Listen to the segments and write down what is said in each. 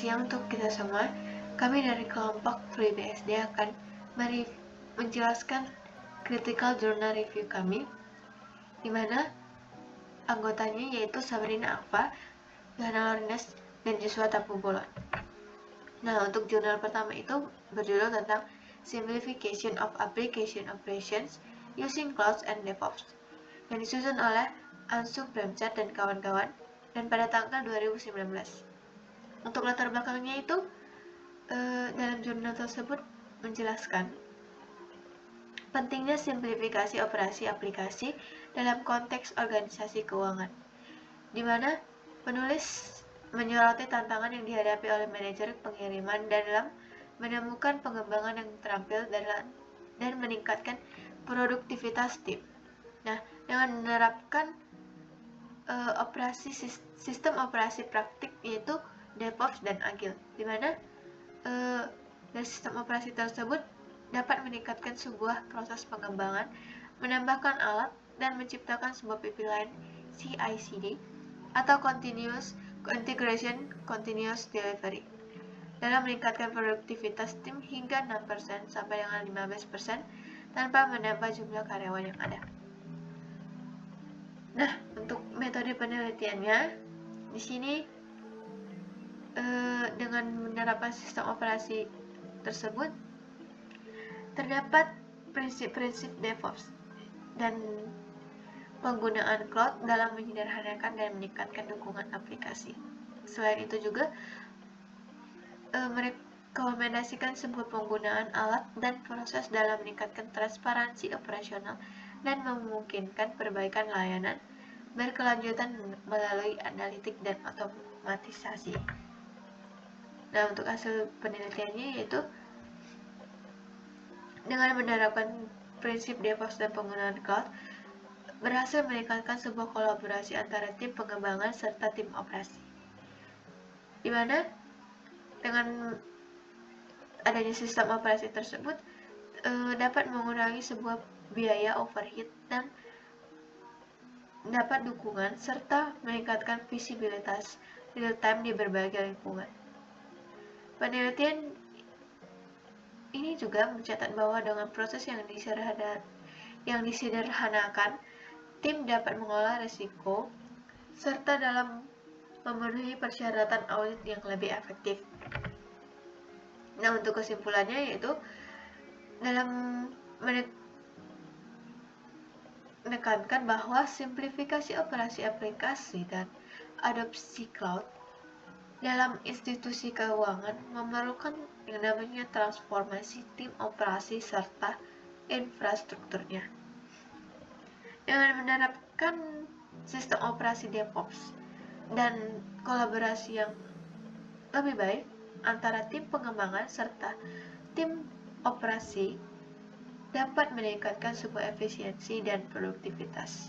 siang untuk kita semua. Kami dari kelompok 3BSD akan menjelaskan critical journal review kami, di mana anggotanya yaitu Sabrina Akfa, Yohana Lorines, dan Joshua Tapubolon. Nah, untuk jurnal pertama itu berjudul tentang Simplification of Application Operations Using Cloud and DevOps, yang disusun oleh Ansu Premchand dan kawan-kawan, dan pada tanggal 2019. Untuk latar belakangnya itu, dalam jurnal tersebut menjelaskan pentingnya simplifikasi operasi aplikasi dalam konteks organisasi keuangan, di mana penulis menyoroti tantangan yang dihadapi oleh manajer pengiriman dalam menemukan pengembangan yang terampil dan meningkatkan produktivitas tim. Nah, dengan menerapkan sistem operasi praktik yaitu DevOps dan Agile, di mana dari sistem operasi tersebut dapat meningkatkan sebuah proses pengembangan, menambahkan alat, dan menciptakan sebuah pipeline CI/CD atau Continuous Integration Continuous Delivery dalam meningkatkan produktivitas tim hingga 6% sampai dengan 15% tanpa menambah jumlah karyawan yang ada. Nah, untuk metode penelitiannya di sini dengan menerapkan sistem operasi tersebut terdapat prinsip-prinsip DevOps dan penggunaan cloud dalam menyederhanakan dan meningkatkan dukungan aplikasi. Selain itu juga merekomendasikan sebuah penggunaan alat dan proses dalam meningkatkan transparansi operasional dan memungkinkan perbaikan layanan berkelanjutan melalui analitik dan otomatisasi. Nah, untuk hasil penelitiannya yaitu dengan menerapkan prinsip DevOps dan penggunaan cloud berhasil meningkatkan sebuah kolaborasi antara tim pengembangan serta tim operasi, di mana dengan adanya sistem operasi tersebut dapat mengurangi sebuah biaya overhead dan dapat dukungan serta meningkatkan visibilitas real time di berbagai lingkungan. Penelitian ini juga mencatat bahwa dengan proses yang disederhanakan, tim dapat mengolah risiko serta dalam memenuhi persyaratan audit yang lebih efektif. Nah, untuk kesimpulannya yaitu dalam menekankan bahwa simplifikasi operasi aplikasi dan adopsi cloud dalam institusi keuangan memerlukan yang namanya transformasi tim operasi serta infrastrukturnya. Dengan menerapkan sistem operasi DevOps dan kolaborasi yang lebih baik antara tim pengembangan serta tim operasi dapat meningkatkan sebuah efisiensi dan produktivitas.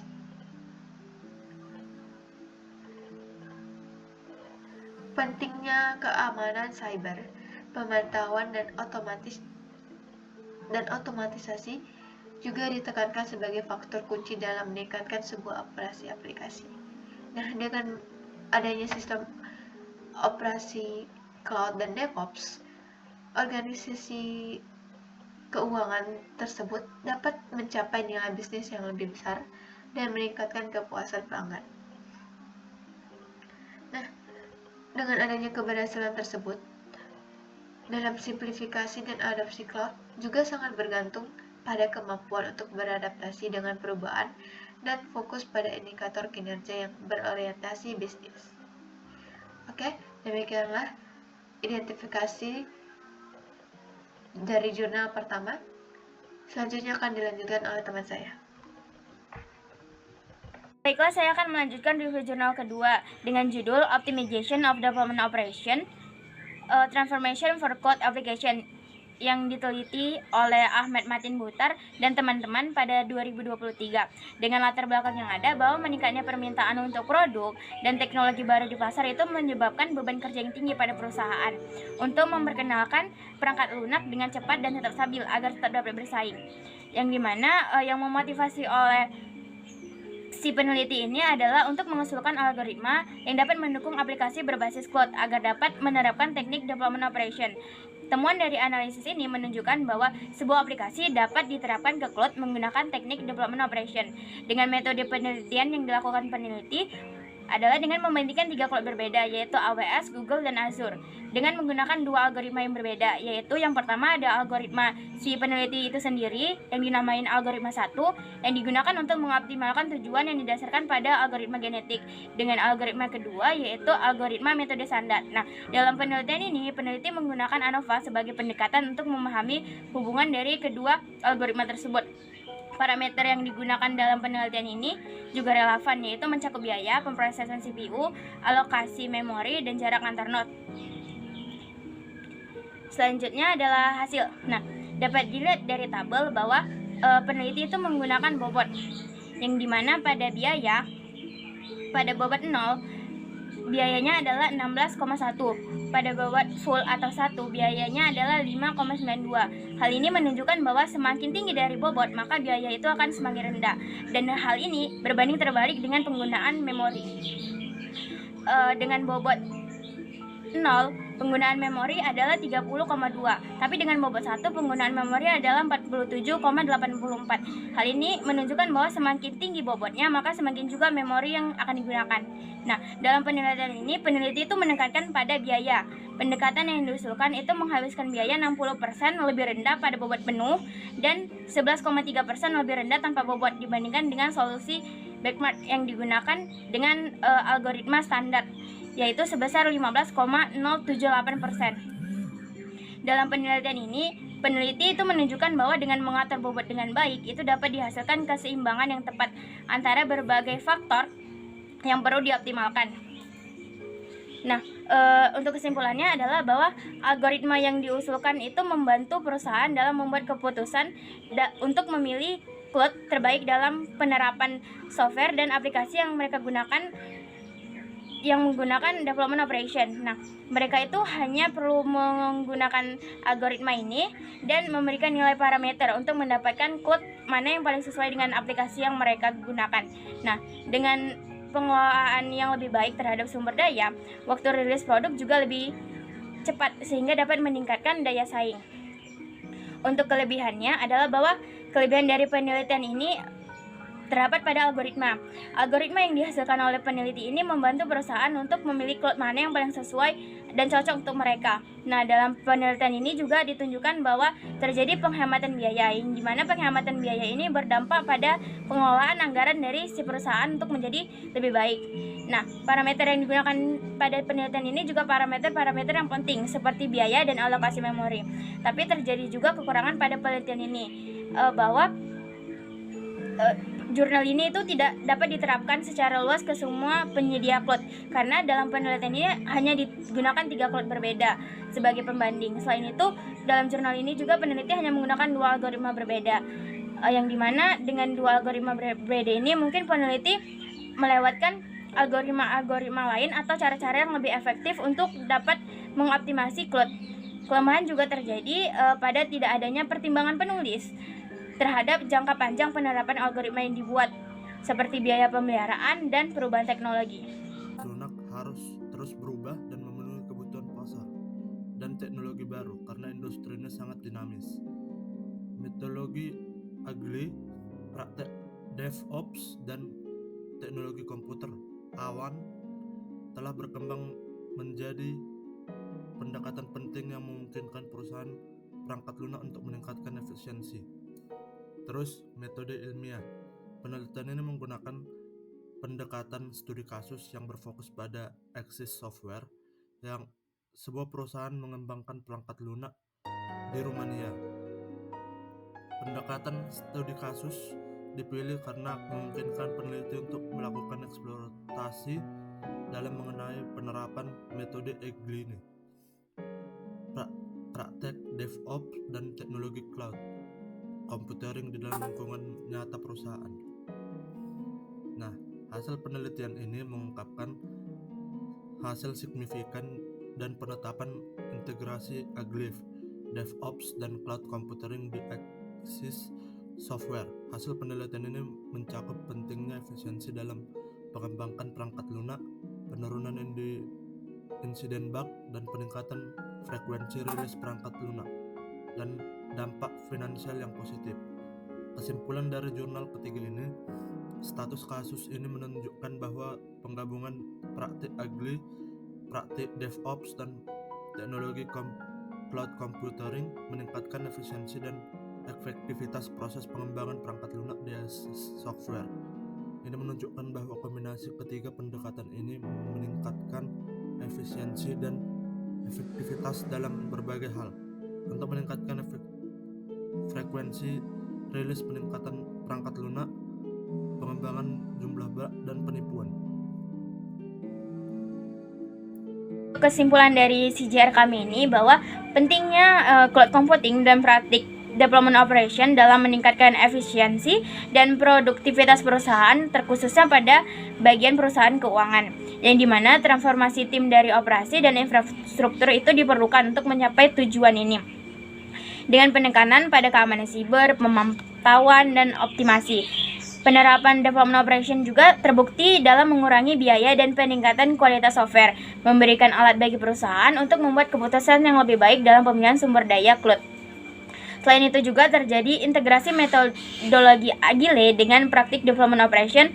Pentingnya keamanan cyber, pemantauan dan otomatisasi juga ditekankan sebagai faktor kunci dalam meningkatkan sebuah operasi aplikasi. Nah, dengan adanya sistem operasi cloud dan DevOps, organisasi keuangan tersebut dapat mencapai nilai bisnis yang lebih besar dan meningkatkan kepuasan pelanggan. Nah, dengan adanya keberhasilan tersebut, dalam simplifikasi dan adopsi cloud juga sangat bergantung pada kemampuan untuk beradaptasi dengan perubahan dan fokus pada indikator kinerja yang berorientasi bisnis. Oke, demikianlah identifikasi dari jurnal pertama. Selanjutnya akan dilanjutkan oleh teman saya. Baiklah, saya akan melanjutkan review jurnal kedua dengan judul Optimization of Development Operation, Transformation for Cloud Application, yang diteliti oleh Ahmed Matin Butar dan teman-teman pada 2023. Dengan latar belakang yang ada bahwa meningkatnya permintaan untuk produk dan teknologi baru di pasar itu menyebabkan beban kerja yang tinggi pada perusahaan untuk memperkenalkan perangkat lunak dengan cepat dan tetap stabil agar tetap dapat bersaing. Yang dimana yang memotivasi oleh Si peneliti ini adalah untuk mengusulkan algoritma yang dapat mendukung aplikasi berbasis cloud agar dapat menerapkan teknik development operation. Temuan dari analisis ini menunjukkan bahwa sebuah aplikasi dapat diterapkan ke cloud menggunakan teknik development operation. Dengan metode penelitian yang dilakukan peneliti adalah dengan membandingkan 3 cloud berbeda, yaitu AWS, Google, dan Azure, dengan menggunakan 2 algoritma yang berbeda, yaitu yang pertama ada algoritma si peneliti itu sendiri yang dinamain algoritma 1 yang digunakan untuk mengoptimalkan tujuan yang didasarkan pada algoritma genetik, dengan algoritma kedua yaitu algoritma metode standar. Nah, dalam penelitian ini peneliti menggunakan ANOVA sebagai pendekatan untuk memahami hubungan dari kedua algoritma tersebut. Parameter yang digunakan dalam penelitian ini juga relevan, yaitu mencakup biaya, pemrosesan CPU, alokasi memori, dan jarak antar node. Selanjutnya adalah hasil. Nah, dapat dilihat dari tabel bahwa peneliti itu menggunakan bobot, yang dimana pada bobot 0 biayanya adalah 16,1. Pada bobot full atau 1 biayanya adalah 5,92. Hal ini menunjukkan bahwa semakin tinggi dari bobot maka biaya itu akan semakin rendah. Dan hal ini berbanding terbalik dengan penggunaan memori. Dengan bobot 0, penggunaan memori adalah 30,2, tapi dengan bobot 1 penggunaan memori adalah 47,84. Hal ini menunjukkan bahwa semakin tinggi bobotnya maka semakin juga memori yang akan digunakan. Nah, dalam penelitian ini peneliti itu menekankan pada biaya. Pendekatan yang diusulkan itu menghabiskan biaya 60% lebih rendah pada bobot penuh dan 11,3% lebih rendah tanpa bobot dibandingkan dengan solusi benchmark yang digunakan dengan algoritma standar, yaitu sebesar 15,078%. Dalam penelitian ini, peneliti itu menunjukkan bahwa dengan mengatur bobot dengan baik, itu dapat dihasilkan keseimbangan yang tepat antara berbagai faktor yang perlu dioptimalkan. Nah, untuk kesimpulannya adalah bahwa algoritma yang diusulkan itu membantu perusahaan dalam membuat keputusan untuk memilih cloud terbaik dalam penerapan software dan aplikasi yang mereka gunakan yang menggunakan development operation. Nah, mereka itu hanya perlu menggunakan algoritma ini dan memberikan nilai parameter untuk mendapatkan cloud mana yang paling sesuai dengan aplikasi yang mereka gunakan. Nah, dengan pengelolaan yang lebih baik terhadap sumber daya, waktu rilis produk juga lebih cepat sehingga dapat meningkatkan daya saing. Untuk kelebihannya adalah bahwa kelebihan dari penelitian ini terdapat pada algoritma. Algoritma yang dihasilkan oleh peneliti ini membantu perusahaan untuk memilih cloud mana yang paling sesuai dan cocok untuk mereka. Nah, dalam penelitian ini juga ditunjukkan bahwa terjadi penghematan biaya, yang dimana penghematan biaya ini berdampak pada pengelolaan anggaran dari si perusahaan untuk menjadi lebih baik. Nah, parameter yang digunakan pada penelitian ini juga parameter-parameter yang penting seperti biaya dan alokasi memori. Tapi terjadi juga kekurangan pada penelitian ini, bahwa jurnal ini itu tidak dapat diterapkan secara luas ke semua penyedia cloud karena dalam penelitian ini hanya digunakan 3 cloud berbeda sebagai pembanding. Selain itu, dalam jurnal ini juga peneliti hanya menggunakan 2 algoritma berbeda, yang dimana dengan 2 algoritma berbeda ini mungkin peneliti melewatkan algoritma lain atau cara-cara yang lebih efektif untuk dapat mengoptimasi cloud. Kelemahan juga terjadi pada tidak adanya pertimbangan penulis terhadap jangka panjang penerapan algoritma yang dibuat, seperti biaya pemeliharaan dan perubahan teknologi. Lunak harus terus berubah dan memenuhi kebutuhan pasar dan teknologi baru karena industrinya sangat dinamis. Metodologi Agile, praktek DevOps, dan teknologi komputer awan telah berkembang menjadi pendekatan penting yang memungkinkan perusahaan perangkat lunak untuk meningkatkan efisiensi. Terus, metode ilmiah. Penelitian ini menggunakan pendekatan studi kasus yang berfokus pada Axis Software, yang sebuah perusahaan mengembangkan perangkat lunak di Rumania. Pendekatan studi kasus dipilih karena memungkinkan peneliti untuk melakukan eksplorasi dalam mengenai penerapan metode Agile ini, praktek DevOps, dan teknologi cloud computing di dalam lingkungan nyata perusahaan. Nah, hasil penelitian ini mengungkapkan hasil signifikan dan penetapan integrasi Agile, DevOps, dan cloud computing di Axis software. Hasil penelitian ini mencakup pentingnya efisiensi dalam mengembangkan perangkat lunak, penurunan insiden bug, dan peningkatan frekuensi rilis perangkat lunak, dan dampak finansial yang positif. Kesimpulan dari jurnal ketiga ini, status kasus ini menunjukkan bahwa penggabungan praktik agile, praktik DevOps, dan teknologi cloud computing meningkatkan efisiensi dan efektivitas proses pengembangan perangkat lunak di software. Ini menunjukkan bahwa kombinasi ketiga pendekatan ini meningkatkan efisiensi dan efektivitas dalam berbagai hal. Untuk meningkatkan frekuensi rilis, peningkatan perangkat lunak, pengembangan jumlah bug, dan penipuan. Kesimpulan dari CJR kami ini bahwa pentingnya cloud computing dan praktik development operation dalam meningkatkan efisiensi dan produktivitas perusahaan, terkhususnya pada bagian perusahaan keuangan, yang dimana transformasi tim dari operasi dan infrastruktur itu diperlukan untuk mencapai tujuan ini dengan penekanan pada keamanan siber, pemantauan, dan optimasi. Penerapan development operation juga terbukti dalam mengurangi biaya dan peningkatan kualitas software, memberikan alat bagi perusahaan untuk membuat keputusan yang lebih baik dalam pemilihan sumber daya cloud. Selain itu juga terjadi integrasi metodologi agile dengan praktik development operation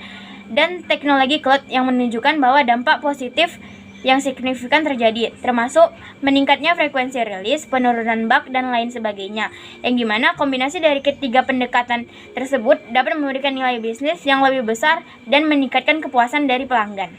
dan teknologi cloud yang menunjukkan bahwa dampak positif yang signifikan terjadi, termasuk meningkatnya frekuensi rilis, penurunan bug, dan lain sebagainya, yang dimana kombinasi dari ketiga pendekatan tersebut dapat memberikan nilai bisnis yang lebih besar dan meningkatkan kepuasan dari pelanggan.